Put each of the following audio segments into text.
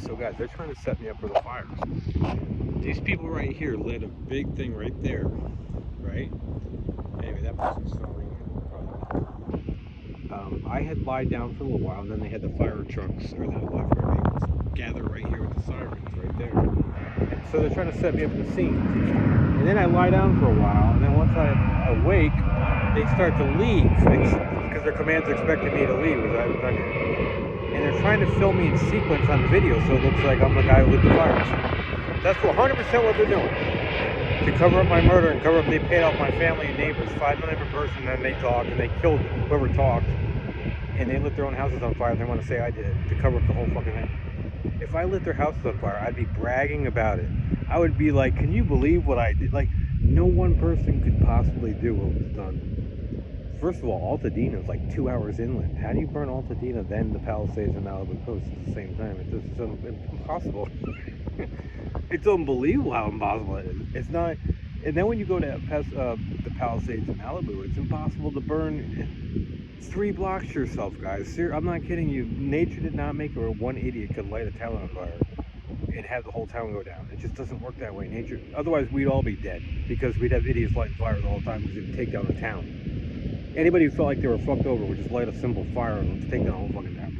so guys, they're trying to set me up for the fires. These people right here lit a big thing right there, right? Anyway, that person's filming. I had lied down for a little while, and then they had the fire trucks, or the fire vehicles, gather right here with the sirens right there. And so they're trying to set me up in the scene. And then I lie down for a while, and then once I awake, they start to leave, because their command's expecting me to leave, which I haven't done yet. And they're trying to film me in sequence on video, so it looks like I'm the guy who lit the fires. That's 100% what they're doing. To cover up my murder and cover up, they paid off my family and neighbors $5 million per person, and then they talked, and they killed whoever talked, and they lit their own houses on fire, and they want to say I did it, to cover up the whole fucking thing. If I lit their houses on fire, I'd be bragging about it. I would be like, can you believe what I did? Like, no one person could possibly do what was done. First of all, Altadena is like 2 hours inland. How do you burn Altadena, then the Palisades and Malibu coast at the same time? It's just impossible. It's unbelievable how impossible it is. It's not. And then when you go to the Palisades and Malibu, it's impossible to burn 3 blocks yourself, guys. I'm not kidding you. Nature did not make it where one idiot could light a town on fire and have the whole town go down. It just doesn't work that way. Nature. Otherwise, we'd all be dead, because we'd have idiots lighting fires all the time because it would take down the town. Anybody who felt like they were fucked over would just light a simple fire and take down the whole fucking town.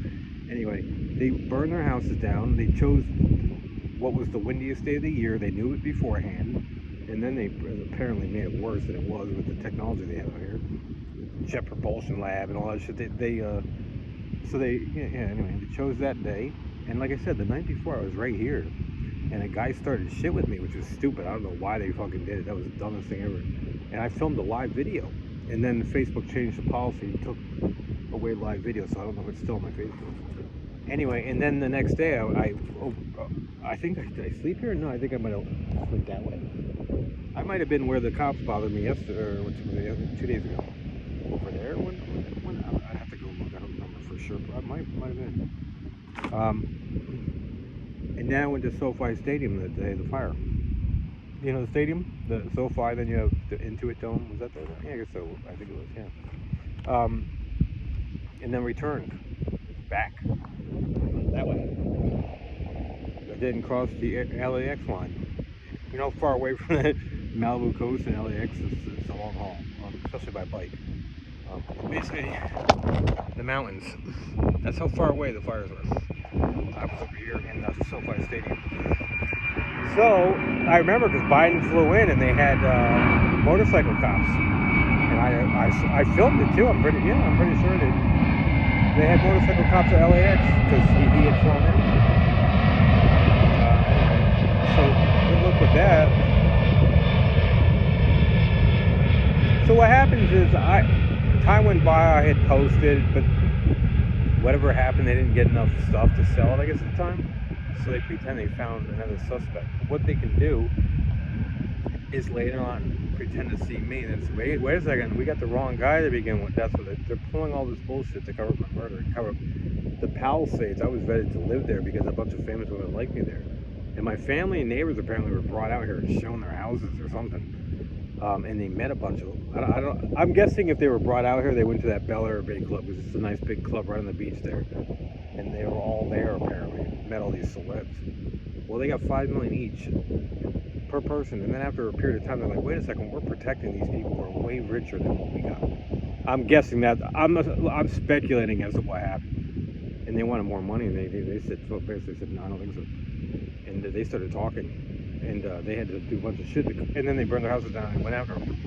Anyway, they burned their houses down. They chose what was the windiest day of the year. They knew it beforehand, and then they apparently made it worse than it was with the technology they have out here, Jet Propulsion Lab and all that shit. Anyway, they chose that day, and like I said, the night before I was right here, and a guy started shit with me, which was stupid. I don't know why they fucking did it. That was the dumbest thing ever. And I filmed a live video, and then Facebook changed the policy and took away live video, so I don't know if it's still on my Facebook. Anyway, and then the next day, I think did I sleep here? No, I think I might have went that way. I might have been where the cops bothered me yesterday, or 2 days ago. Over there? When I have to go look. I don't remember for sure, but I might have been. And then I went to SoFi Stadium the day of the fire. You know the stadium? The SoFi, then you have the Intuit Dome. Was that there? Yeah, I guess so. I think it was, yeah. And then returned back that way. I didn't cross the LAX line. You know how far away from the Malibu coast and LAX is a long haul, especially by bike. Basically, the mountains. That's how far away the fires were. I was over here in the SoFi Stadium. So I remember because Biden flew in and they had motorcycle cops, and I filmed it too. I'm pretty sure they had motorcycle cops at LAX because he had flown in. So good luck with that. So what happens is time went by. I had posted, but whatever happened, they didn't get enough stuff to sell it, I guess, at the time. So they pretend they found another suspect. What they can do is later on pretend to see me and say, wait a second, we got the wrong guy to begin with. That's what they're pulling all this bullshit to cover up my murder, cover up the Palisades. I was ready to live there because a bunch of famous women like me there. And my family and neighbors apparently were brought out here and shown their houses or something. And they met a bunch of them. I'm guessing if they were brought out here, they went to that Bel Air Bay Club, which is a nice big club right on the beach there. And they were all there apparently. Met all these celebs. Well, they got $5 million each per person, and then after a period of time, they're like, "Wait a second, we're protecting these people who are way richer than what we got." I'm guessing that. I'm speculating as to what happened, and they wanted more money. And they said, basically said, "No, I don't think so." And they started talking, and they had to do a bunch of shit. And then they burned their houses down and went after them.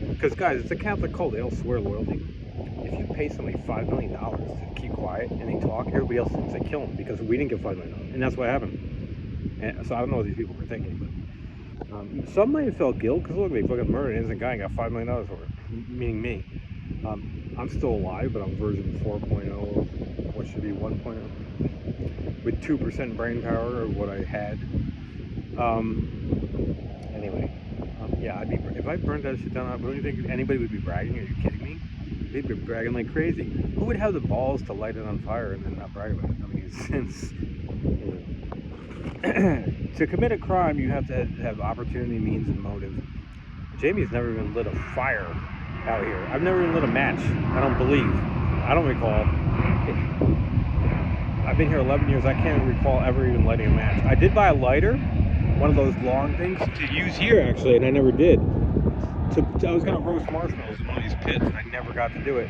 Because guys, it's a Catholic cult. They don't swear loyalty. If you pay somebody $5 million to keep quiet and they talk, everybody else thinks they kill them because we didn't get $5 million, and that's what happened. And so I don't know what these people were thinking, but some might have felt guilt because look, they fucking murdered an innocent guy and got $5 million for it, meaning me. I'm still alive, but I'm version 4.0 of what should be 1.0 with 2% brain power of what I had. Anyway, yeah, I'd be if I burned that shit down. Don't you think anybody would be bragging? Are you kidding me? They'd be bragging like crazy. Who would have the balls to light it on fire and then not brag about it? I mean, since to commit a crime, you have to have opportunity, means, and motive. Jamie's never even lit a fire out here. I've never even lit a match. I don't believe. I don't recall. I've been here 11 years. I can't recall ever even lighting a match. I did buy a lighter, one of those long things to use here actually, and I never did. I was gonna roast marshmallows in one of these pits, and I never got to do it.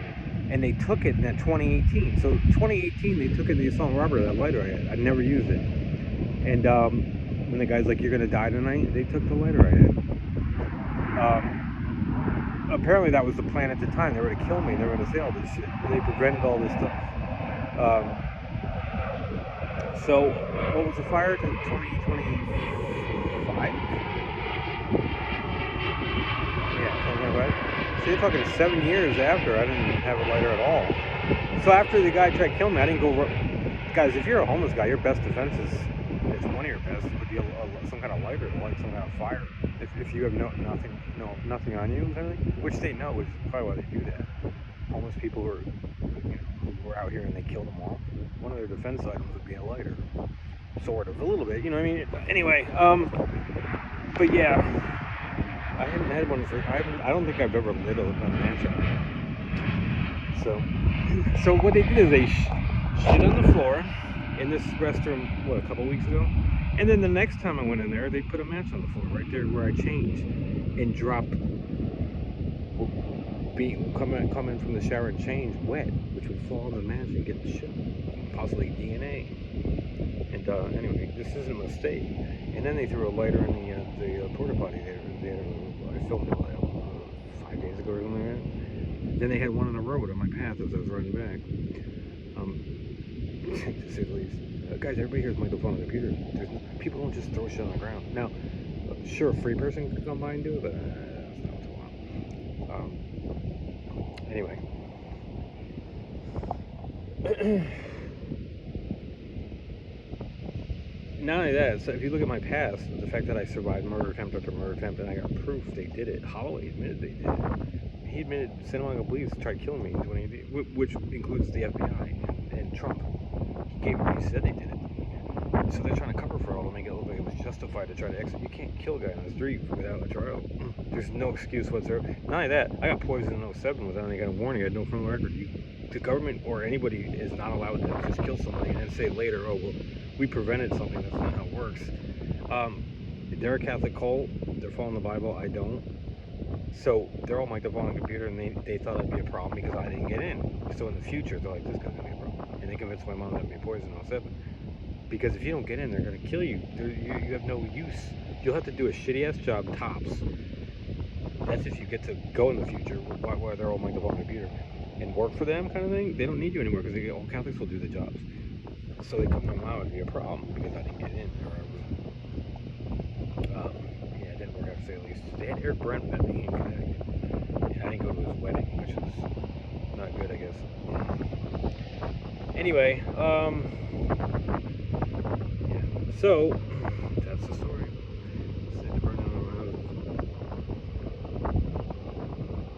And they took it in that 2018. So 2018, they took it to the assault and robbery, that lighter I had. I never used it. And when the guy's like, "You're gonna die tonight," they took the lighter I had. Apparently that was the plan at the time. They were to kill me. They were going to say all this shit. They prevented all this stuff. So what was the fire? 2025? Yeah, 2025. So you're talking 7 years after I didn't have a lighter at all. So after the guy tried to kill me, I didn't go. Guys, if you're a homeless guy, your best defense is one of your best would be some kind of lighter, like some kind of fire. If you have nothing on you, which they know, which is probably why they do that. Homeless people who were out here and they killed them all. One of their defense items would be a lighter, sort of, a little bit. You know what I mean? Anyway, but yeah, I haven't had one for. I don't think I've ever lit a match on. So what they did is they shit on the floor in this restroom. What, a couple weeks ago? And then the next time I went in there, they put a match on the floor right there where I changed and dropped, come in from the shower and change wet, which would fall on the match and get the shit, possibly DNA. And anyway, this is a mistake. And then they threw a lighter in the porta potty. I filmed it 5 days ago or something like that. Then they had one on the road on my path as I was running back. To say the least. Guys, everybody here is microphone and computer. People don't just throw shit on the ground. Now, sure, a free person could come by and do it, but that's not what I want. Anyway. Not only that, so if you look at my past, the fact that I survived murder attempt after murder attempt and I got proof they did it, Holloway admitted they did it. He admitted Santa Monica police tried killing me in 2018, which includes the FBI and Trump. He said they did it. So they're trying to cover for all to make it look like it was justified to try to exit. You can't kill a guy on the street without a trial. There's no excuse whatsoever. Not only that, I got poisoned in 07 without any kind of warning. I had no criminal record. The government or anybody is not allowed to just kill somebody and then say later, "Oh, well, we prevented something." That's not how it works. They're a Catholic cult. They're following the Bible. I don't. So they're all mic'd up on the computer, and they thought it'd be a problem because I didn't get in. So in the future, they're like, "This guy's gonna be a problem," and they convinced my mom that me poison in 07. Because if you don't get in, they're gonna kill you. You have no use. You'll have to do a shitty ass job tops. That's if you get to go in the future, while they're all mic'd up on the computer, and work for them, kind of thing. They don't need you anymore because all Catholics will do the jobs. So they come allow it to be a problem because I didn't get in. Yeah, it didn't work out to say the least. They had Eric Brent met me in Connecticut. And I didn't go to his wedding, which is not good, I guess. Anyway, yeah. So that's the story.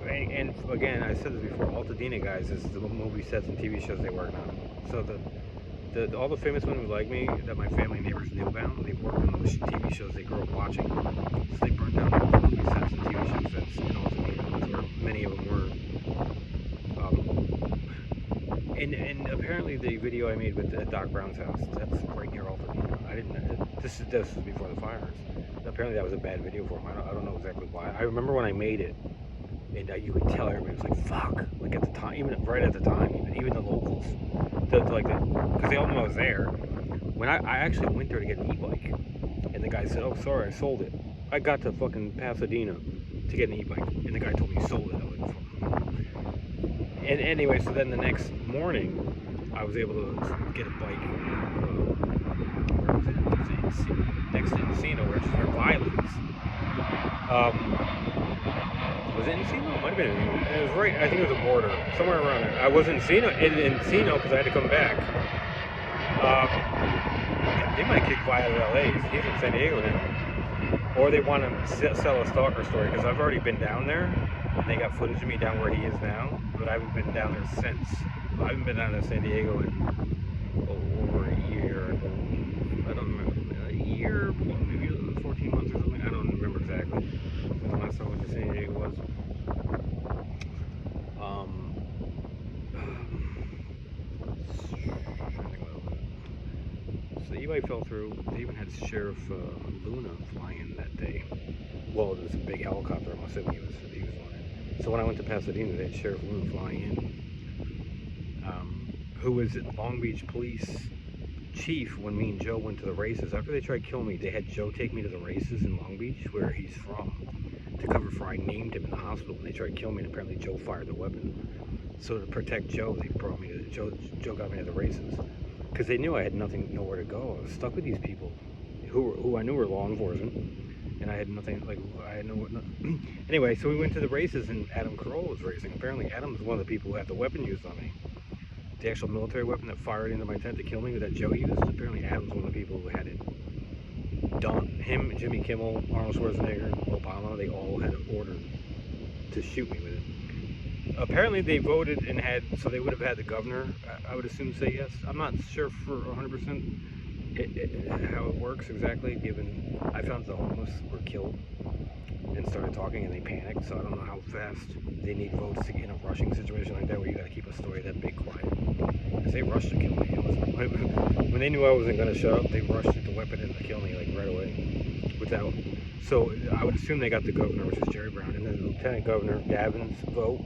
And again, I said this before. Altadena guys is the movie sets and TV shows they work on. So all the famous women who like me, that my family and neighbors knew about, they worked on those TV shows they grew up watching. So they burnt down all the movie sets and TV show sets in Altadena. That's where many of them were. And apparently the video I made with Doc Brown's house, that's right near Altadena. I didn't. This was before the fires. Apparently that was a bad video for him. I don't know exactly why. I remember when I made it. And you could tell everybody was like, "Fuck!" Like at the time, even right at the time, even the locals, because they all knew I was there. When I actually went there to get an e-bike, and the guy said, "Oh, sorry, I sold it." I got to fucking Pasadena to get an e-bike, and the guy told me he sold it. I was like, "Fuck." And anyway, so then the next morning, I was able to get a bike. Where was it? Next to Encino, where it's where Violets. Was it Encino? It might have been. It was right. I think it was a border, somewhere around there. I was in Encino because I had to come back. They might kick Vi out of LA. He's in San Diego now, or they want to sell a stalker story because I've already been down there, and they got footage of me down where he is now, but I haven't been down there since. I haven't been down to San Diego in over a year. I don't remember. A year, maybe 14 months or something. I don't remember exactly. When the last time I went to San Diego was. the e-bike fell through. They even had Sheriff Luna fly in that day. Well, it was a big helicopter, I'm assuming he was on it. So when I went to Pasadena, they had Sheriff Luna fly in, who was at Long Beach Police Chief when me and Joe went to the races. After they tried to kill me, they had Joe take me to the races in Long Beach, where he's from, to cover for I named him in the hospital when they tried to kill me, and apparently Joe fired the weapon. So to protect Joe, they brought me to Joe got me to the races, because they knew I had nowhere to go. I was stuck with these people, who I knew were law enforcement, and I had nothing, like, I had no. Anyway, so we went to the races, and Adam Carolla was racing. Apparently, Adam was one of the people who had the weapon used on me. The actual military weapon that fired into my tent to kill me that Joe used. Apparently, Adam's one of the people who had it done. Him, Jimmy Kimmel, Arnold Schwarzenegger, Obama, they all had ordered to shoot me with it. Apparently, they voted and had, so they would have had the governor, I would assume, say yes. I'm not sure for 100% how it works exactly, given I found the homeless were killed and started talking and they panicked, so I don't know how fast they need votes to get in a rushing situation like that where you gotta keep a story that big quiet. Because they rushed to kill me. When they knew I wasn't gonna shut up, they rushed with the weapon in to kill me, like, right away. So I would assume they got the governor, which is Jerry Brown, and then the Lieutenant Governor Gavin's vote,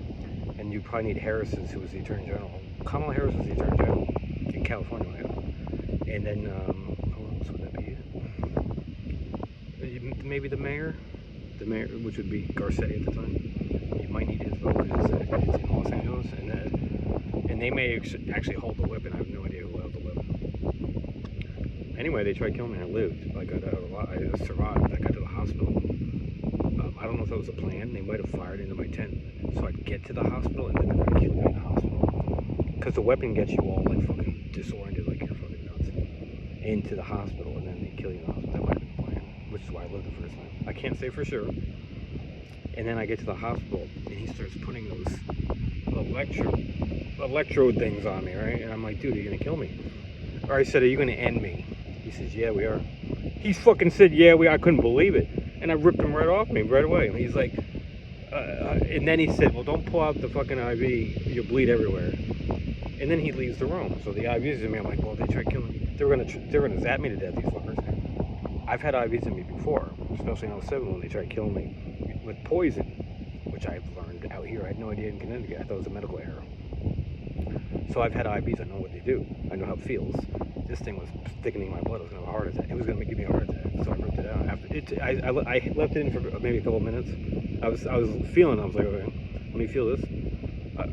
and you probably need Harris's, who was the Attorney General. Kamala Harris was the Attorney General in California, and then who else would that be? Maybe the mayor, which would be Garcetti at the time. You might need his vote because it's in Los Angeles, and they may actually hold the weapon. I have no idea who held the weapon. Anyway, they tried to kill me, and I lived. I got out alive. I survived. I got to the hospital. I don't know if that was a plan. They might have fired into my tent, so I'd get to the hospital, and then they're gonna kill me in the hospital. Because the weapon gets you all, like, fucking disoriented, like you're fucking nuts, into the hospital, and then they kill you in the hospital. That might have been the plan, which is why I lived the first time. I can't say for sure. And then I get to the hospital, and he starts putting those electrode things on me, right? And I'm like, dude, are you gonna kill me? Or I said, are you gonna end me? He says, yeah, we are. He fucking said, yeah, we are. I couldn't believe it. And I ripped him right off me right away. And he's like, and then he said, well, don't pull out the fucking IV. You'll bleed everywhere. And then he leaves the room. So the IVs in me, I'm like, well, they tried killing me. They're gonna zap me to death, these fuckers. I've had IVs in me before, especially in 07 when they tried killing me with poison, which I've learned out here. I had no idea in Connecticut. I thought it was a medical error. So I've had IVs. I know what they do. I know how it feels. This thing was thickening my blood. I was going to have a heart attack. It was going to give me a heart attack. So I ripped it out. After I left it in for maybe a couple of minutes. I was feeling. I was like, okay, let me feel this. I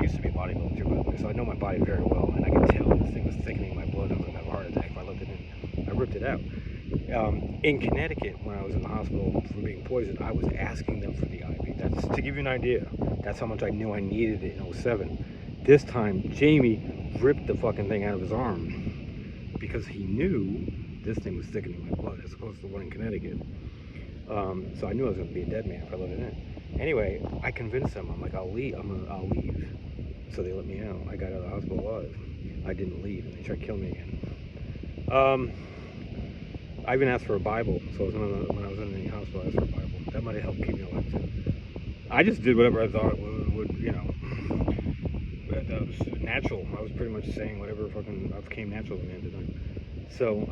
used to be a bodybuilder too, by the way, so I know my body very well, and I could tell this thing was thickening my blood. I was going to have a heart attack if I left it in. I ripped it out. In Connecticut, when I was in the hospital for being poisoned, I was asking them for the IV. That's to give you an idea. That's how much I knew I needed it in 07. This time, Jamie ripped the fucking thing out of his arm because he knew this thing was thickening my blood as opposed to the one in Connecticut. So I knew I was going to be a dead man if I let it in. Anyway, I convinced them. I'm like, I'll leave. I'll leave. So they let me out. I got out of the hospital alive. I didn't leave, and they tried to kill me again. I even asked for a Bible. So when I was in the hospital, I asked for a Bible. That might have helped keep me alive too. I just did whatever I thought would that was natural. I was pretty much saying whatever fucking came natural to me at the time. So,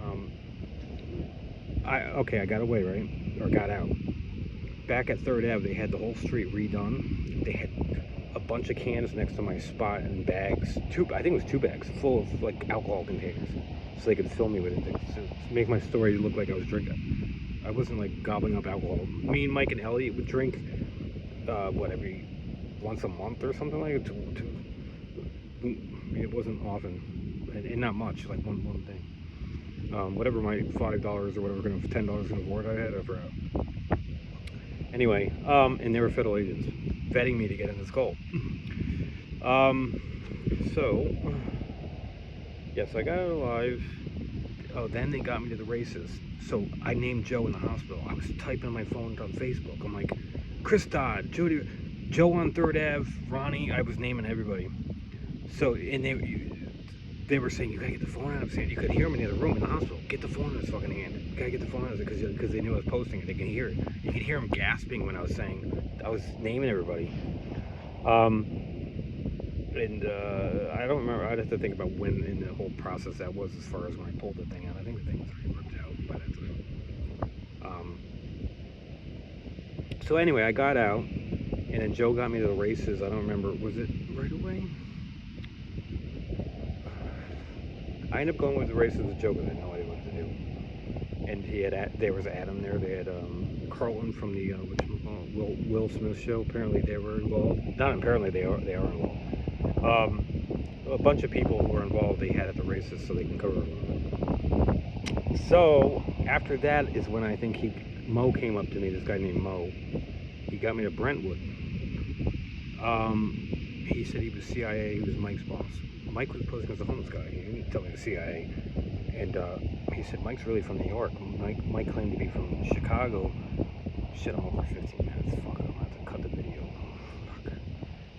I got away, right? Or got out. Back at 3rd Ave, they had the whole street redone. They had a bunch of cans next to my spot and bags. I think it was 2 bags full of, like, alcohol containers. So they could fill me with it to make my story look like I was drinking. I wasn't, like, gobbling up alcohol. Me and Mike and Elliot would drink, every once a month or something like it. It wasn't often, and not much, like one thing. Whatever my $5 or whatever, $10 can afford, I had, I forgot. Anyway, and they were federal agents vetting me to get in this cult. So, yes, I got out alive. Oh, then they got me to the races. So I named Joe in the hospital. I was typing on my phone on Facebook. I'm like, Chris Dodd, Joe on 3rd Ave, Ronnie. I was naming everybody. So, and they were saying, you gotta get the phone out of his hand. You could hear him in the other room in the hospital. Get the phone out of his fucking hand. You gotta get the phone out of his hand because they knew I was posting it. They can hear it. You could hear him gasping when I was naming everybody. And I don't remember. I'd have to think about when in the whole process that was as far as when I pulled the thing out. I think the thing was already ripped out by that time. So anyway, I got out, and then Joe got me to the races. I don't remember. Was it right away? I ended up going with the races with Joe because I had no idea what to do. And there was Adam there. They had Carlton from the Will Smith show. Apparently they were involved. Not apparently, they are involved. A bunch of people who were involved they had at the races so they can cover them. So after that is when I think Mo came up to me, this guy named Mo. He got me to Brentwood. He said he was CIA, he was Mike's boss. Mike was posing as a homeless guy. He didn't tell me the CIA. And he said, Mike's really from New York. Mike claimed to be from Chicago. Shit, I'm over 15 minutes. Fuck, I'm going to have to cut the video. Fuck.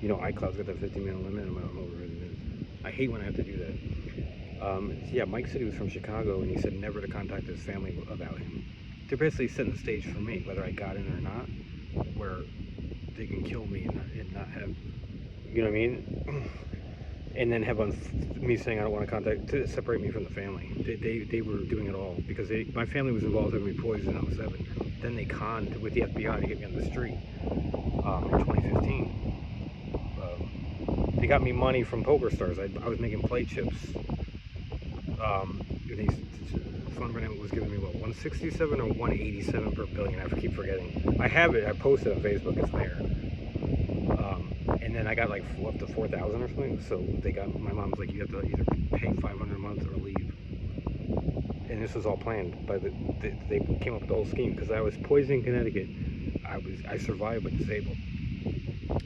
You know, iCloud's got that 15-minute limit. I'm over 50 minutes. I hate when I have to do that. Yeah, Mike said he was from Chicago, and he said never to contact his family about him. They're basically setting the stage for me, whether I got in or not, where they can kill me and not have, you know what I mean? And then have me saying I don't want to contact, to separate me from the family. They were doing it all because my family was involved in me poisoned in 07. Then they conned with the FBI to get me on the street in 2015. They got me money from Poker Stars. I was making play chips. Fund Burnett was giving me what, 167 or 187 per billion. I keep forgetting. I have it. I posted on Facebook. It's there. And then I got like up to 4,000 or something. So my mom's like, you have to either pay 500 a month or leave. And this was all planned by they came up with the whole scheme because I was poisoned in Connecticut. I survived but disabled.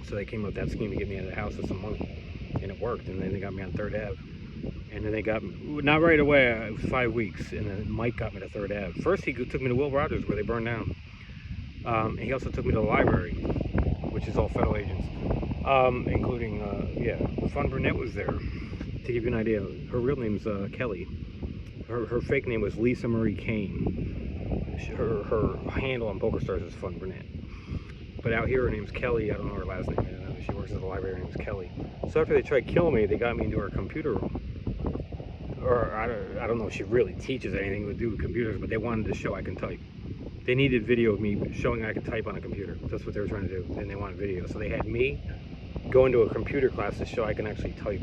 So they came up with that scheme to get me out of the house with some money, and it worked. And then they got me on 3rd Ave, and then they got me, not right away. It was 5 weeks, and then Mike got me to 3rd Ave. First, he took me to Will Rogers where they burned down. He also took me to the library, which is all federal agents, including Fun Burnett was there. To give you an idea, her real name's Kelly. Her fake name was Lisa Marie Kane. Her handle on Poker Stars is Fun Burnett. But out here, her name's Kelly. I don't know her last name. I don't know. She works at the library. Her name's Kelly. So after they tried to kill me, they got me into her computer room. Or I don't know if she really teaches anything to do with computers, but they wanted to show I can type. They needed video of me showing I could type on a computer. That's what they were trying to do, and they wanted video. So they had me go into a computer class to show I can actually type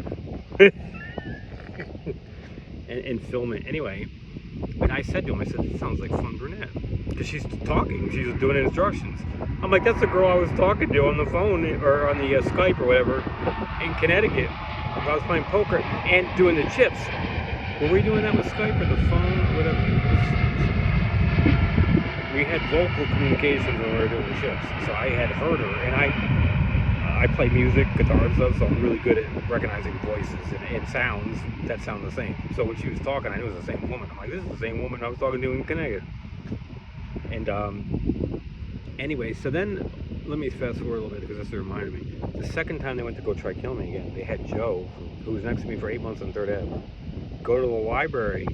and film it. Anyway, and I said to him, it sounds like Fun Burnett. Because she's talking, she's doing instructions. I'm like, that's the girl I was talking to on the phone or on the Skype or whatever in Connecticut. I was playing poker and doing the chips. Were we doing that with Skype or the phone or whatever? We had vocal communications when we were doing the chips. So I had heard her, and I play music, guitar and stuff, so I'm really good at recognizing voices and sounds that sound the same. So when she was talking, I knew it was the same woman. I'm like, this is the same woman I was talking to in Connecticut. And anyway, so then let me fast forward a little bit because this reminded me. The second time they went to go try kill me again, they had Joe, who was next to me for 8 months on 3rd Ave, go to the library,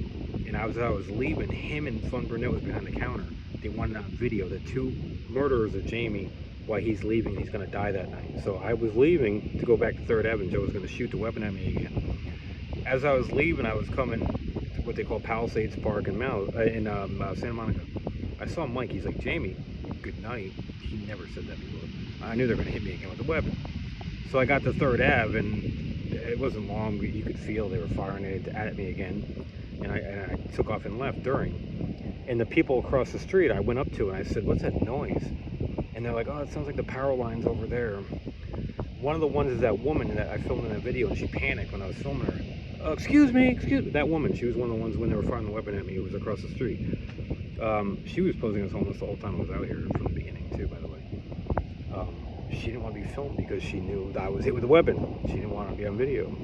and as I was leaving, him and Fun Burnett was behind the counter. They wanted on video the 2 murderers of Jamie while he's leaving. He's going to die that night. So I was leaving to go back to 3rd Ave, and Joe was going to shoot the weapon at me again. As I was leaving, I was coming to what they call Palisades Park in Santa Monica. I saw Mike. He's like, Jamie, good night. He never said that before. I knew they were going to hit me again with the weapon. So I got to 3rd Ave, and it wasn't long, but you could feel they were firing it at me again. And I took off and left during. And the people across the street, I went up to and I said, what's that noise? And they're like, oh, it sounds like the power lines over there. One of the ones is that woman that I filmed in that video, and she panicked when I was filming her. Excuse me. That woman, she was one of the ones when they were firing the weapon at me. It was across the street. She was posing as homeless the whole time I was out here from the beginning too, by the way. She didn't want to be filmed because she knew that I was hit with a weapon. She didn't want to be on video.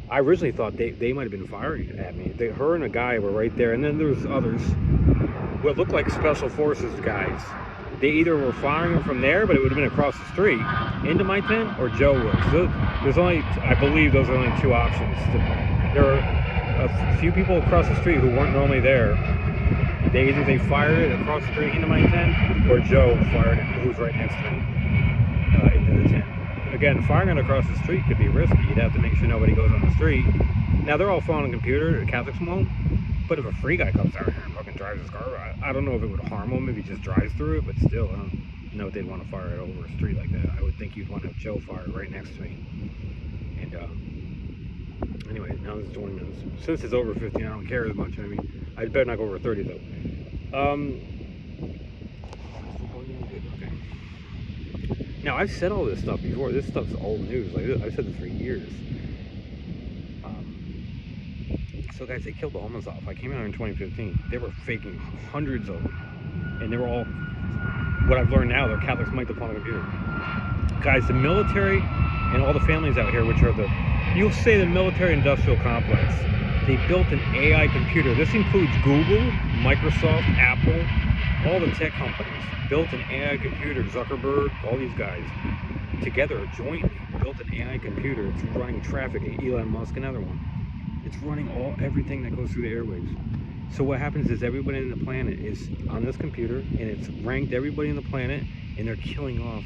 I originally thought they might have been firing at me. Her and a guy were right there, and then there was others. What looked like special forces guys. They either were firing from there, but it would have been across the street into my tent, or Joe was. So there's only, I believe, those are only 2 options. There were a few people across the street who weren't normally there. They fired it across the street into my tent, or Joe fired it, who was right next to me, into the tent. again, firing across the street could be risky. You'd have to make sure nobody goes on the street. Now, they're all following a computer. The Catholics won't. But if a free guy comes out here and fucking drives his car, I don't know if it would harm him if he just drives through it, but still, I don't know if they'd want to fire it over a street like that. I would think you'd want to have Joe fire it right next to me. And, anyway, now this is 20 minutes. Since it's over 15, I don't care as much. I mean, I'd better not go over 30, though. Okay. Now, I've said all this stuff before. This stuff's old news. Like, I've said this for years. So guys, they killed the homeless off. I came out here in 2015. They were faking hundreds of them. And they were all, what I've learned now, they're Catholics mic'd up on the computer. Guys, the military and all the families out here, which are the, you'll say the military industrial complex, they built an AI computer. This includes Google, Microsoft, Apple, all the tech companies built an AI computer. Zuckerberg, all these guys together jointly built an AI computer. It's running traffic. Elon Musk, another one. It's running everything that goes through the airwaves. So what happens is everybody on the planet is on this computer, and it's ranked everybody on the planet, and they're killing off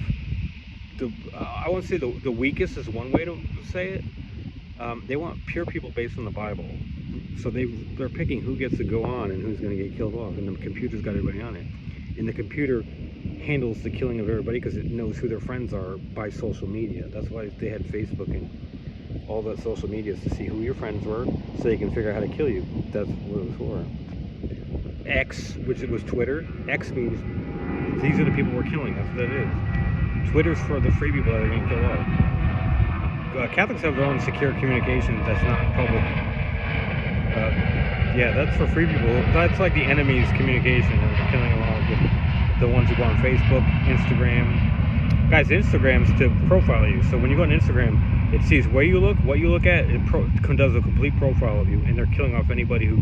the, I won't say the weakest is one way to say it. They want pure people based on the Bible. So they're picking who gets to go on and who's going to get killed off, and the computer's got everybody on it. And the computer handles the killing of everybody because it knows who their friends are by social media. That's why they had Facebook and all that social media, is to see who your friends were so they can figure out how to kill you. That's what it was for. X, which it was Twitter. X means these are the people we're killing. That's what that is. Twitter's for the free people that are getting killed off. Catholics have their own secure communication that's not public. Yeah, that's for free people. That's like the enemy's communication, and they're killing them all. The ones who go on Facebook, Instagram. Guys, Instagram's to profile you. So when you go on Instagram, it sees where you look, what you look at. It does a complete profile of you, and they're killing off anybody who.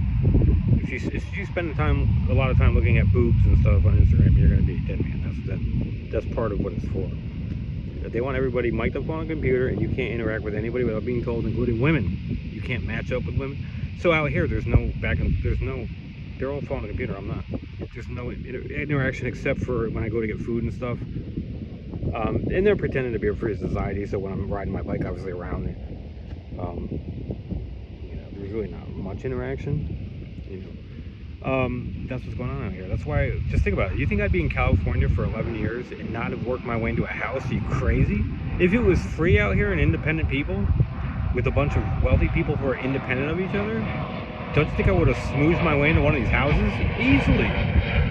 If you spend a lot of time looking at boobs and stuff on Instagram, you're gonna be a dead man. That's part of what it's for. They want everybody mic'd up on a computer, and you can't interact with anybody without being told, including women. You can't match up with women. So out here, they're all phone on the computer. I'm not. There's no interaction except for when I go to get food and stuff. And they're pretending to be a free society, so when I'm riding my bike, obviously around it, there's really not much interaction. That's what's going on out here. That's why, just think about it. You think I'd be in California for 11 years and not have worked my way into a house? Are you crazy? If it was free out here and independent people, with a bunch of wealthy people who are independent of each other, don't you think I would have smoothed my way into one of these houses? Easily.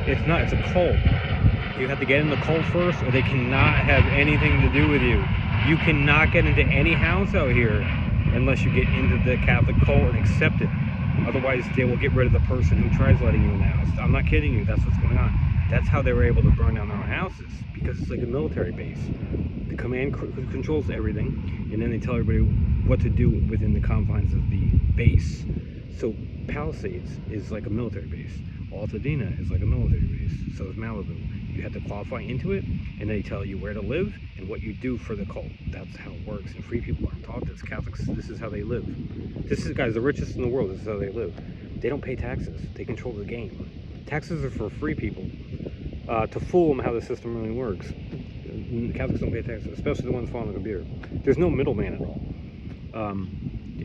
It's not. It's a cult. You have to get in the cult first, or they cannot have anything to do with you. You cannot get into any house out here unless you get into the Catholic cult and accept it. Otherwise, they will get rid of the person who tries letting you in the house. I'm not kidding you. That's what's going on. That's how they were able to burn down their own houses, because it's like a military base. The command controls everything, and then they tell everybody what to do within the confines of the base. So Palisades is like a military base. Altadena is like a military base. So is Malibu. You have to qualify into it, and they tell you where to live and what you do for the cult. That's how it works. And free people aren't taught this. Catholics, this is how they live. This is, guys, the richest in the world. This is how they live. They don't pay taxes. They control the game. Taxes are for free people to fool them how the system really works. Catholics don't pay taxes, especially the ones following the computer. There's no middleman at all.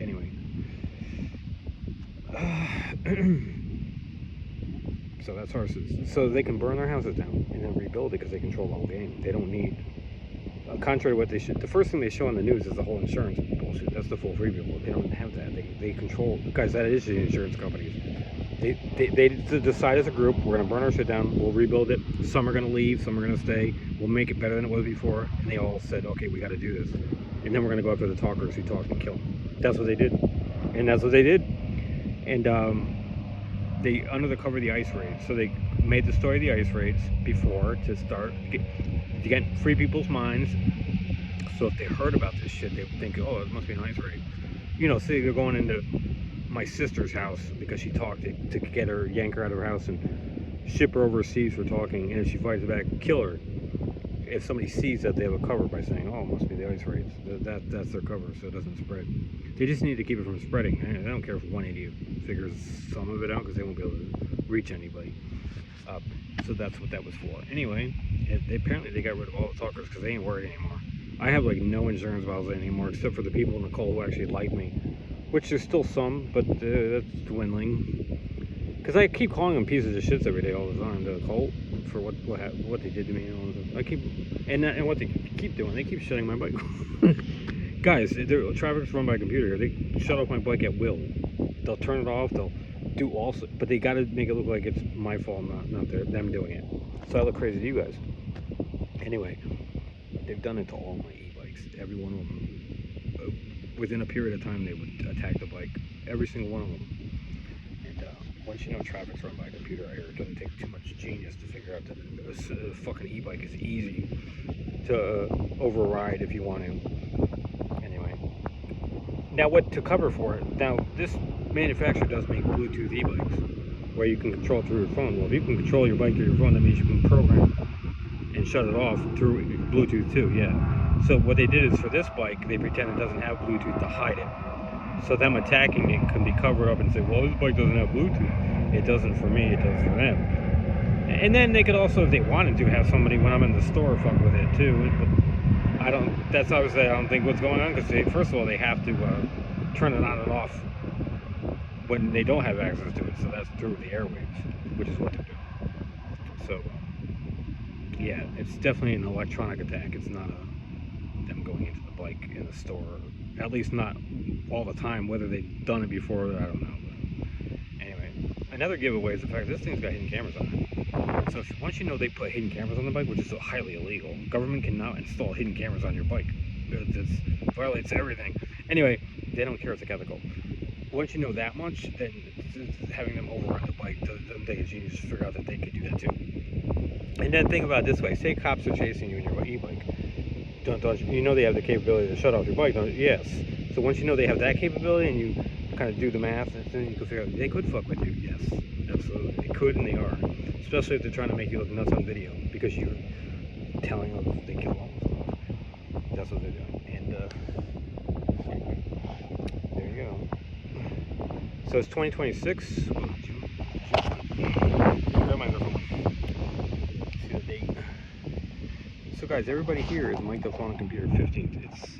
Anyway. So that's ours. So they can burn their houses down and then rebuild it because they control the whole game. They don't need, contrary to what they should. The first thing they show on the news is the whole insurance bullshit. That's the full free people. They don't have that. They control, guys. That is the insurance companies. They decide as a group, we're gonna burn our shit down. We'll rebuild it. Some are gonna leave. Some are gonna stay. We'll make it better than it was before. And they all said, okay, we got to do this. And then we're gonna go after the talkers who talk and kill them. That's what they did. And that's what they did. And they, under the cover of the ICE raids, so they made the story of the ICE raids before to start to get free people's minds. So if they heard about this shit, they would think, oh, it must be an ICE raid. Say they're going into my sister's house because she talked to get her, yank her out of her house and ship her overseas for talking, and if she fights back, kill her. If somebody sees that, they have a cover by saying, oh, it must be the ICE raids. That's their cover, so it doesn't spread. They just need to keep it from spreading. They don't care if one idiot figures some of it out, because they won't be able to reach anybody. So that's what that was for. Anyway, apparently they got rid of all the talkers because they ain't worried anymore. I have like no insurance policy anymore, except for the people in the cult who actually like me, which there's still some, but that's dwindling. Because I keep calling them pieces of shits every day, all the time, the cult, for what they did to me. And all this. I keep and what they keep doing, they keep shutting my bike. Guys, traffic's run by a computer. They shut off my bike at will. They'll turn it off. They'll do all, but they got to make it look like it's my fault, not them doing it. So I look crazy to you guys. Anyway, they've done it to all my e-bikes. Every one of them. Within a period of time, they would attack the bike. Every single one of them. And once you know traffic's run by a computer, I hear it doesn't take too much genius to figure out that a fucking e-bike is easy to override if you want to. Anyway, now what to cover for it? Now this manufacturer does make Bluetooth e-bikes where you can control through your phone. Well, if you can control your bike through your phone, that means you can program and shut it off through Bluetooth too. Yeah. So what they did is for this bike, they pretend it doesn't have Bluetooth to hide it. So them attacking it can be covered up and say, well, this bike doesn't have Bluetooth. It doesn't for me, it does for them. And then they could also, if they wanted to, have somebody when I'm in the store fuck with it too. But that's obviously, I don't think what's going on, because first of all, they have to turn it on and off when they don't have access to it. So that's through the airwaves, which is what they're doing. So, yeah, it's definitely an electronic attack. It's not them going into the bike in the store. At least not all the time. Whether they've done it before, I don't know. But anyway, another giveaway is the fact this thing's got hidden cameras on it. So once you know they put hidden cameras on the bike, which is so highly illegal, government can now install hidden cameras on your bike. It violates everything. Anyway, they don't care, it's a chemical. Once you know that much, then having them override the bike doesn't take a genius to figure out that they could do that too. And then think about it this way: say cops are chasing you in your e-bike. Don't you know they have the capability to shut off your bike? Don't you? Yes. So once you know they have that capability, and you kind of do the math, and then you can figure out they could fuck with you. Yes, absolutely, they could, and they are. Especially if they're trying to make you look nuts on video because you're telling them they kill all the stuff. That's what they're doing. And there you go. So it's 2026. Well, June. Grab my microphone. See the date. So guys, everybody here is mic'd up on a computer 15th. It's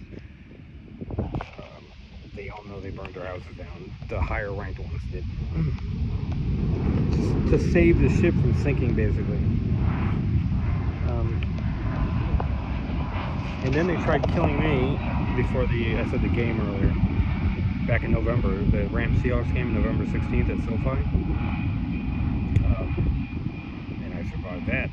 they all know they burned their houses down. The higher ranked ones did. To save the ship from sinking, basically. And then they tried killing me before I said the game earlier. Back in November, the Rams-Seahawks game, November 16th at SoFi. And I survived that.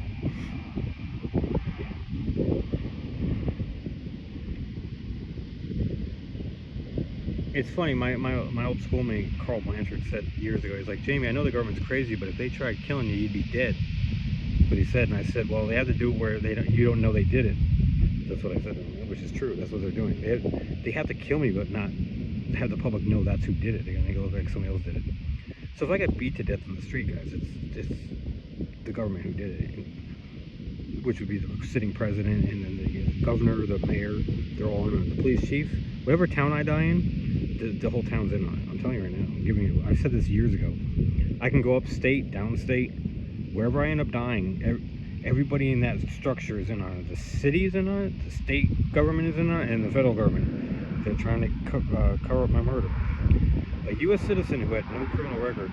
It's funny, my old schoolmate Carl Blanchard said years ago, he's like, Jamie, I know the government's crazy, but if they tried killing you, you'd be dead. But he said, and I said, well, they have to do it where you don't know they did it. That's what I said, which is true. That's what they're doing. They have to kill me, but not have the public know that's who did it. They're gonna make it look like somebody else did it. So if I get beat to death in the street, guys, it's the government who did it, which would be the sitting president, and then the governor, the mayor. They're all in on it. The police chief. Whatever town I die in, the whole town's in on it. I'm telling you right now. I'm giving you. I said this years ago. I can go upstate, downstate, wherever I end up dying. Everybody in that structure is in on it. The city is in on it. The state government is in on it, and the federal government. They're trying to cover up my murder. A U.S. citizen who had no criminal record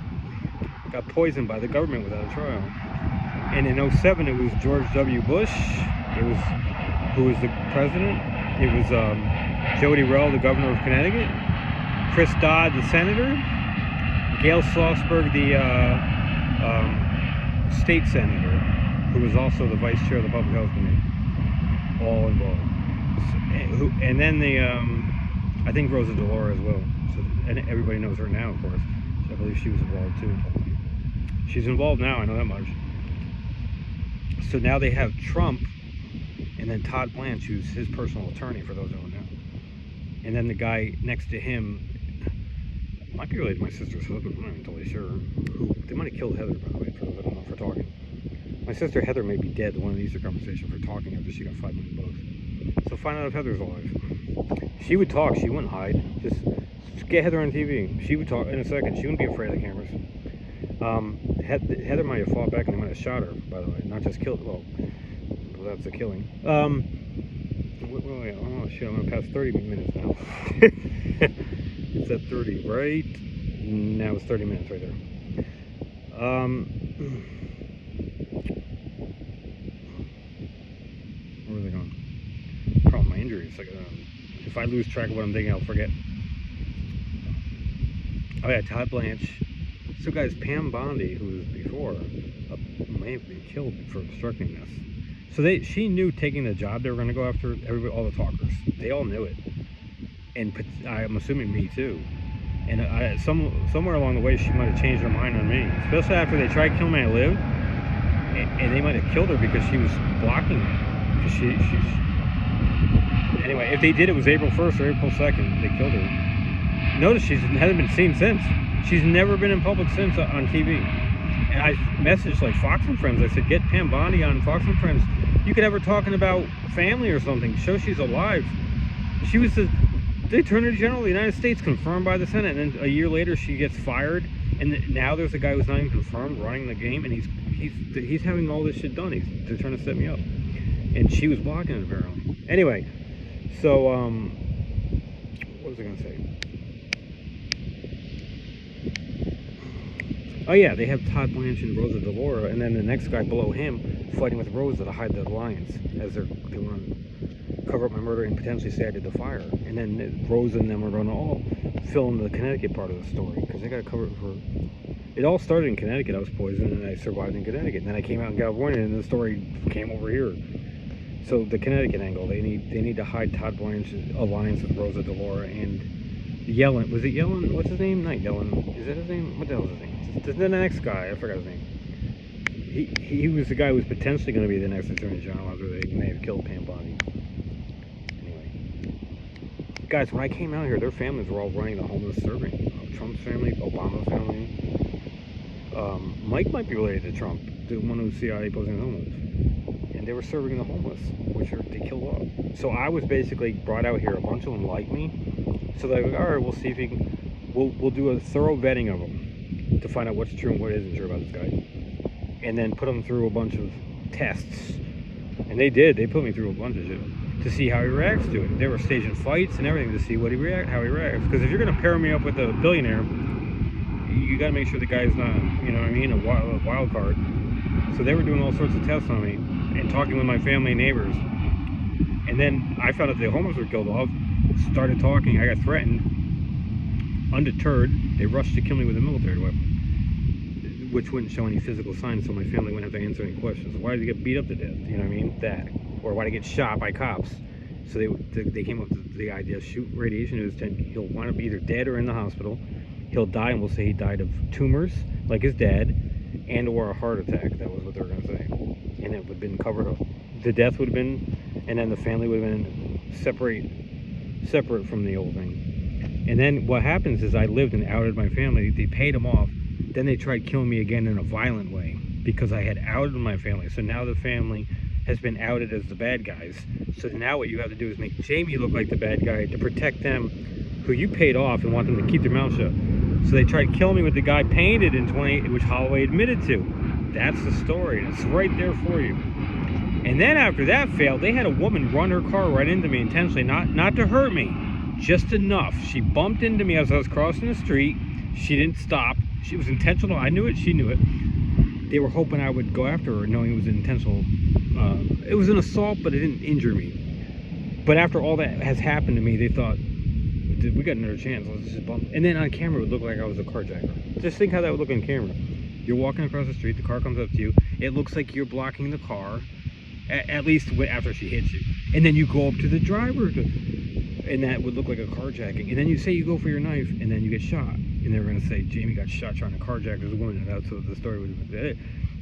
got poisoned by the government without a trial. And in 2007, it was George W. Bush. Who was the president. It was Jody Rell, the governor of Connecticut. Chris Dodd, the senator. Gail Salzberg, the state senator, who was also the vice chair of the Public Health Committee. All involved. And then I think Rosa DeLauro as well. So, and everybody knows her now, of course. So I believe she was involved too. She's involved now, I know that much. So now they have Trump, and then Todd Blanche, who's his personal attorney, for those who don't know. And then the guy next to him might be related to my sister's husband, I'm not even totally sure. They might have killed Heather, by the way, for those who don't know, for talking. My sister Heather may be dead, the one in the Easter conversation, for talking after she got $5 million. So find out if Heather's alive. She would talk, she wouldn't hide. Just get Heather on TV. She would talk in a second. She wouldn't be afraid of the cameras. Heather might have fought back and they might have shot her, by the way, not just killed. Well, that's a killing. Oh shit, I'm gonna pass 30 minutes now. It's at 30, right? Now it's 30 minutes right there. Where was I going? Probably my injuries. Like, if I lose track of what I'm thinking, I'll forget. Oh yeah, Todd Blanche. So guys, Pam Bondi, who was before, may have been killed for obstructing this. So she knew taking the job they were going to go after everybody, all the talkers. They all knew it, and I'm assuming me too. And somewhere along the way, she might have changed her mind on me, especially after they tried to kill me. I lived, and they might have killed her because she was blocking me. Because she's anyway. If they did, it was April 1st or April 2nd. They killed her. Notice she hasn't been seen since. She's never been in public since on TV. And I messaged like Fox and Friends. I said, get Pam Bondi on Fox and Friends. You could have her talking about family or something. Show she's alive. She was the Attorney General of the United States, confirmed by the Senate. And then a year later, she gets fired. And now there's a guy who's not even confirmed running the game. And he's having all this shit done. They're trying to set me up. And she was blocking it, apparently. Anyway, so, what was I going to say? Oh yeah, they have Todd Blanche and Rosa DeLauro, and then the next guy below him fighting with Rosa to hide the alliance, as they want to cover up my murder and potentially say I did the fire. And then Rosa and them are going to all fill in the Connecticut part of the story, because they got to cover it for... It all started in Connecticut. I was poisoned and I survived in Connecticut, and then I came out in California and the story came over here. So the Connecticut angle, they need to hide Todd Blanche's alliance with Rosa DeLauro and Yellen. Was it Yellen? What's his name? Not Yellen. Is that his name? What the hell is his name? The next guy, I forgot his name. He was the guy who was potentially going to be the next Attorney General after they may have killed Pam Bondi. Anyway, guys, when I came out here, their families were all running the homeless serving. Trump's family, Obama's family. Mike might be related to Trump, the one who's CIA posing homeless. And they were serving the homeless, which they killed off. So I was basically brought out here. A bunch of them like me. So they're like, all right, we'll see if we can, we'll do a thorough vetting of them to find out what's true and what isn't true about this guy, and then put him through a bunch of tests. And they did. They put me through a bunch of shit to see how he reacts to it. They were staging fights and everything to see how he reacts. Because if you're gonna pair me up with a billionaire, you got to make sure the guy's not, you know what I mean, a wild card. So they were doing all sorts of tests on me and talking with my family and neighbors. And then I found out the homeless were killed off. Started talking. I got threatened. Undeterred, they rushed to kill me with a military weapon, which wouldn't show any physical signs, so my family wouldn't have to answer any questions. Why did he get beat up to death? You know what I mean? That. Or why did he get shot by cops? So they came up with the idea: shoot radiation to his head. He'll wind up either dead or in the hospital. He'll die, and we'll say he died of tumors, like his dad, and or a heart attack. That was what they were going to say. And it would have been covered up. The death would have been, and then the family would have been separate from the whole thing. And then what happens is I lived and outed my family. They paid them off. Then they tried killing me again in a violent way because I had outed my family. So now the family has been outed as the bad guys. So now what you have to do is make Jamie look like the bad guy to protect them, who you paid off and want them to keep their mouth shut. So they tried killing me with the guy painted in 28, which Holloway admitted to. That's the story, and it's right there for you. And then after that failed, they had a woman run her car right into me intentionally, not to hurt me. Just enough. She bumped into me as I was crossing the street. She didn't stop. She was intentional. I knew it. She knew it. They were hoping I would go after her, knowing it was intentional. It was an assault, but it didn't injure me. But after all that has happened to me, they thought, we got another chance. Let's just bump. And then on camera, it would look like I was a carjacker. Just think how that would look on camera. You're walking across the street. The car comes up to you. It looks like you're blocking the car, at least after she hits you. And then you go up to the driver and that would look like a carjacking. And then you say you go for your knife, and then you get shot. And they're going to say, Jamie got shot trying to carjack this woman, and that's what the story would have been.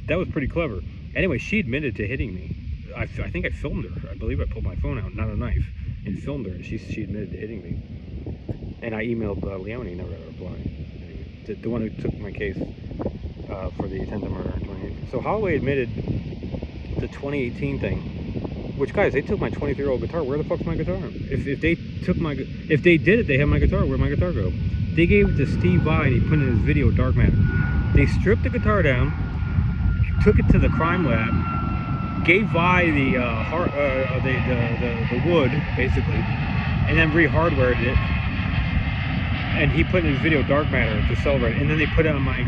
That was pretty clever. Anyway, she admitted to hitting me. I think I filmed her. I believe I pulled my phone out, not a knife, and filmed her, and she admitted to hitting me. And I emailed Leone, never got a reply. Anyway, the one who took my case for the attempted murder in 2018. So Holloway admitted the 2018 thing. Which, guys, they took my 23-year-old guitar. Where the fuck's my guitar? If they did it, they have my guitar. Where'd my guitar go? They gave it to Steve Vai, and he put it in his video, Dark Matter. They stripped the guitar down, took it to the crime lab, gave Vi the the wood basically, and then re-hardwared it. And he put in his video dark matter to celebrate, and then they put it on my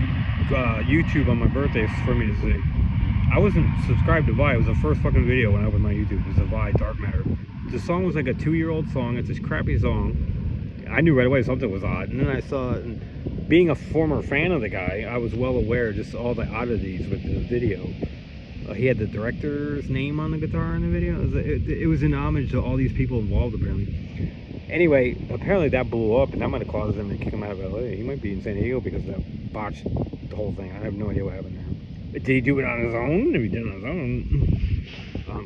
YouTube on my birthday for me to see. I wasn't subscribed to Vi. It was the first fucking video when I opened my YouTube. It was a Vi dark matter. The song was like a 2-year-old song. It's this crappy song. I knew right away something was odd, and then I saw it. And being a former fan of the guy, I was well aware of just all the oddities with the video. He had the director's name on the guitar in the video. It was an homage to all these people involved, apparently. Anyway, apparently that blew up, and that might have caused them to kick him out of LA. He might be in San Diego because of that botched the whole thing. I have no idea what happened there. Did he do it on his own? If he did it on his own.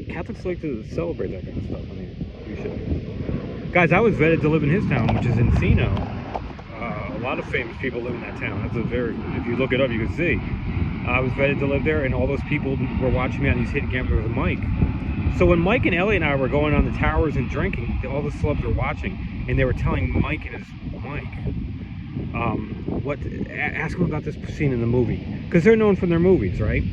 Catholics like to celebrate that kind of stuff. I mean, we should. Guys, I was vetted to live in his town, which is Encino. A lot of famous people live in that town. That's a very, if you look it up, you can see. I was vetted to live there, and all those people were watching me on these hidden cameras with Mike. So when Mike and Ellie and I were going on the towers and drinking, all the celebs were watching, and they were telling Mike and his Mike, ask them about this scene in the movie, because they're known from their movies, right?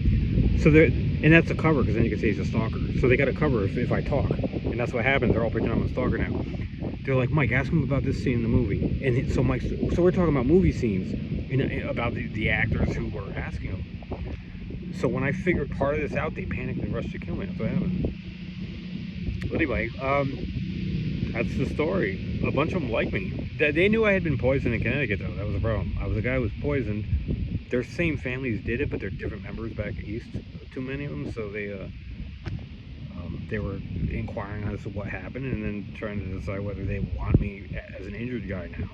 So and that's a cover, because then you can say he's a stalker. So they got a cover if I talk, and that's what happens. They're all pretending I'm a stalker now. They're like, Mike, ask him about this scene in the movie, and so Mike, so we're talking about movie scenes, and about the actors who were asking him. So when I figured part of this out, they panicked and rushed to kill me. That's what happened. But anyway, that's the story. A bunch of them like me. They knew I had been poisoned in Connecticut, though. That was the problem. I was a guy who was poisoned. Their same families did it, but they're different members back east. Too many of them, so they were inquiring as to what happened, and then trying to decide whether they want me as an injured guy now.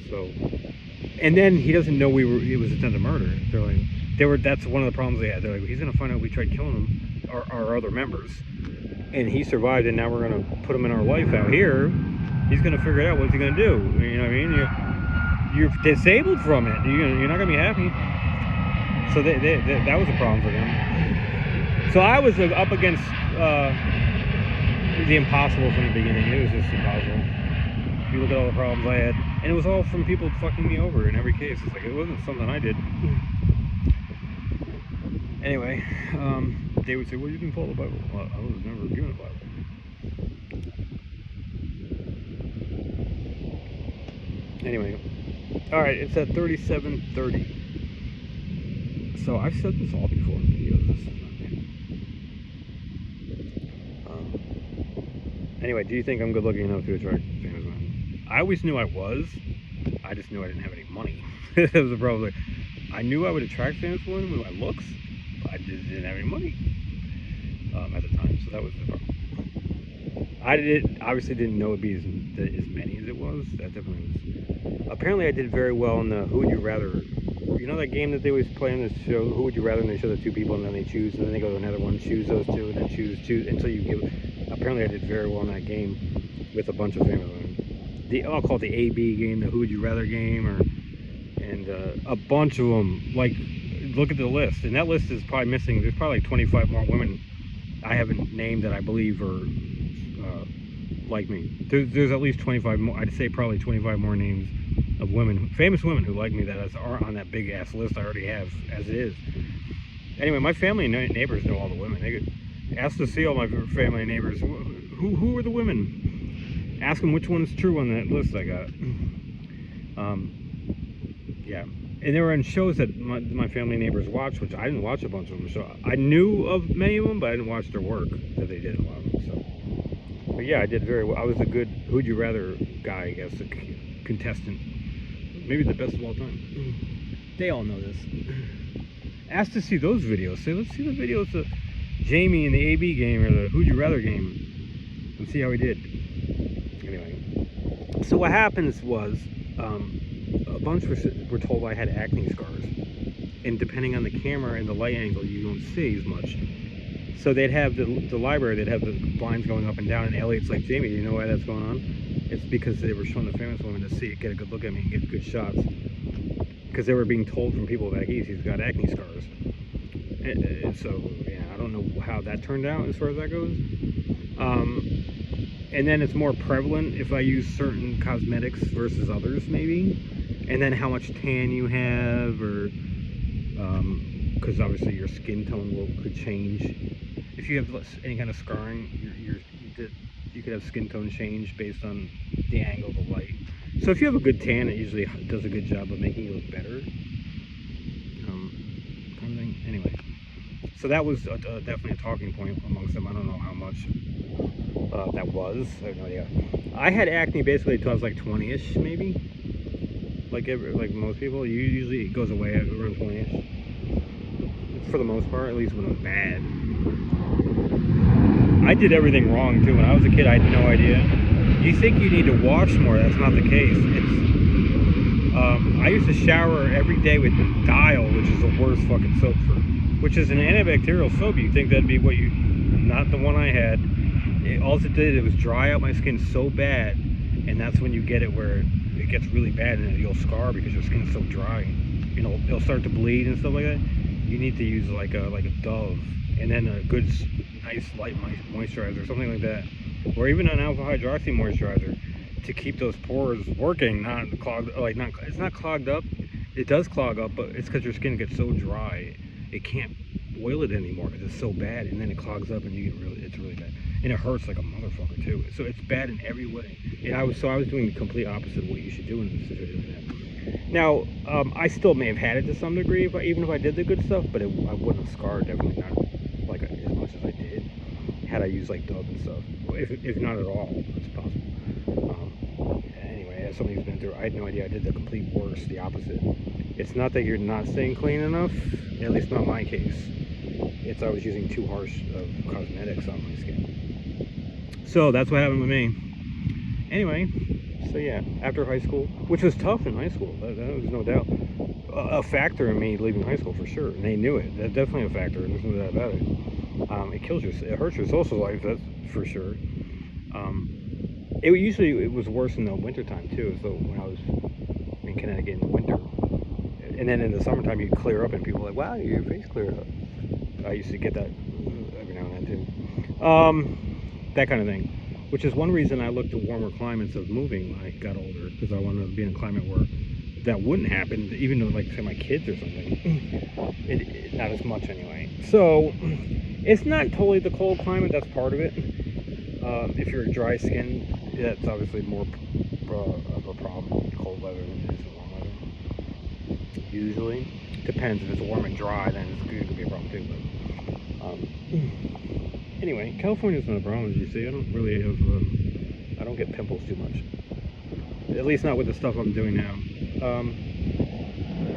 So, and then he doesn't know it was attempted murder. That's one of the problems they had. They're like, he's gonna find out we tried killing him, our other members, and he survived, and now we're gonna put him in our life out here. He's gonna figure it out. What's he gonna do? You know what I mean? You're disabled from it. You're not gonna be happy. So that was a problem for them. So I was up against the impossible from the beginning. It was just impossible. If you look at all the problems I had, and it was all from people fucking me over in every case. It's like, it wasn't something I did. Anyway, they would say, well, you didn't follow the Bible. Well, I was never given a Bible. Anyway, alright, it's at 37:30. So I've said this all before in videos. This is not anyway, do you think I'm good looking enough to attract famous men? I always knew I was. I just knew I didn't have any money. That was the problem. I knew I would attract famous women with my looks. I just didn't have any money at the time, so that was the problem. I obviously didn't know it'd be as many as it was. That definitely was. Apparently, I did very well in the Who Would You Rather. You know that game that they always play on this show? Who Would You Rather? And they show the two people, and then they choose, and then they go to another one, choose those two, and then choose until you give. Apparently, I did very well in that game with a bunch of famous women. I'll call it the AB game, the Who Would You Rather game, and a bunch of them. Like, look at the list, and that list is probably missing. There's probably like 25 more women I haven't named that I believe are like me. There's at least 25 more. I'd say probably 25 more names of women, famous women who like me that are on that big ass list I already have as it is. Anyway, my family and neighbors know all the women. They could ask to see all my family and neighbors. Who are the women? Ask them which one is true on that list I got. Yeah. And they were on shows that my family and neighbors watched, which I didn't watch a bunch of them. So I knew of many of them, but I didn't watch their work that they did, a lot of them. So, but yeah, I did very well. I was a good Who'd You Rather guy, I guess, a contestant. Maybe the best of all time. They all know this. Ask to see those videos. Say, let's see the videos of Jamie in the AB game or the Who'd You Rather game and see how he did. Anyway, so what happens was, a bunch were told I had acne scars, and depending on the camera and the light angle, you don't see as much. So they'd have the library, they'd have the blinds going up and down, and Elliot's like, Jamie, do you know why that's going on? It's because they were showing the famous women to see it, get a good look at me and get good shots, because they were being told from people back east he's got acne scars. And so yeah, I don't know how that turned out as far as that goes. And then it's more prevalent if I use certain cosmetics versus others, maybe. And then how much tan you have, or because obviously your skin tone could change. If you have any kind of scarring, you could have skin tone change based on the angle of the light. So if you have a good tan, it usually does a good job of making you look better. Kind of thing. Anyway, so that was definitely a talking point amongst them. I don't know how much that was. I have no idea. I had acne basically until I was like 20-ish, maybe. Like most people, usually it goes away at around 20-ish. For the most part, at least when it was bad. I did everything wrong too. When I was a kid, I had no idea. You think you need to wash more? That's not the case. I used to shower every day with Dial, which is the worst fucking soap which is an antibacterial soap. You think that'd be what you? Not the one I had. All it did, it was dry out my skin so bad, and that's when you get it where it gets really bad and you'll scar because your skin's so dry. You know, it'll start to bleed and stuff like that. You need to use like a Dove, and then a good, nice light moisturizer, something like that, or even an alpha hydroxy moisturizer to keep those pores working, not clogged. It's not clogged up. It does clog up, but it's because your skin gets so dry, it can't oil it anymore because it's so bad, and then it clogs up and it's really bad, and it hurts like a motherfucker too. So it's bad in every way. And I was doing the complete opposite of what you should do in this situation like that. Now, I still may have had it to some degree, even if I did the good stuff, but I wouldn't have scarred, definitely not like as much as I did had I used like Dove and stuff. If not at all, it's possible. Anyway, as somebody who's been through, I had no idea. I did the complete worst, the opposite. It's not that you're not staying clean enough, at least not my case. It's I was using too harsh of cosmetics on my skin. So that's what happened with me. Anyway, so yeah, after high school, which was tough in high school, there's no doubt. A factor in me leaving high school for sure, and they knew it. That's definitely a factor, there's no doubt about it. It hurts your social life, that's for sure. It was worse in the wintertime too, so when I was in Connecticut in the winter. And then in the summertime you'd clear up and people were like, wow, your face cleared up. I used to get that every now and then too. That kind of thing. Which is one reason I looked to warmer climates of moving when I got older, because I wanted to be in a climate where that wouldn't happen, even though, like, say, my kids or something. Not as much anyway. So, it's not totally the cold climate, that's part of it. If you're dry skin, that's obviously more of a problem in cold weather than it is in warm weather. Usually. Depends. If it's warm and dry, then it's going to be a problem too. But, anyway, California's not a problem, as you see. I don't really have, I don't get pimples too much. At least not with the stuff I'm doing now.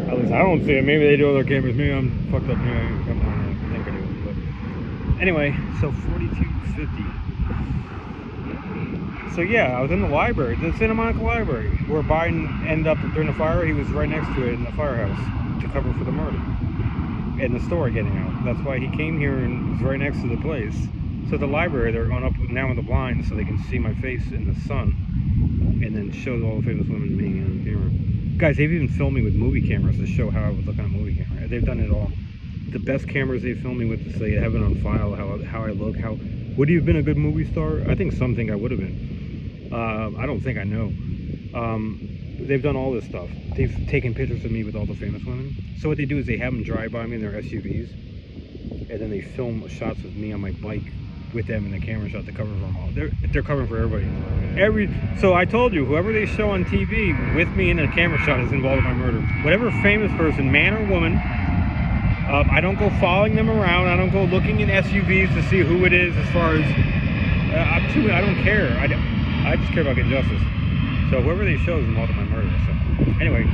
At least I don't see it. Maybe they do other cameras. Maybe I'm fucked up. Maybe I think I do. But anyway, so 4250. So yeah, I was in the library, the Santa Monica Library, where Biden ended up during the fire. He was right next to it in the firehouse to cover for the murder. And the story getting out. That's why he came here and was right next to the place. So the library, they're going up now in the blinds so they can see my face in the sun, and then show all the famous women me on camera. Guys, they've even filmed me with movie cameras to show how I would look on a movie camera. They've done it all. The best cameras they filmed me with, so they have it on file, how I look, would he have been a good movie star? I think some think I would have been. I don't think I know. They've done all this stuff. They've taken pictures of me with all the famous women. So what they do is they have them drive by me in their SUVs, and then they film shots of me on my bike with them in the camera shot to cover for them all. They're covering for everybody. So I told you, whoever they show on TV with me in a camera shot is involved in my murder. Whatever famous person, man or woman, I don't go following them around. I don't go looking in SUVs to see who it is. As far as I don't care. I just care about getting justice. So whoever they show is involved in my murder. So anyway,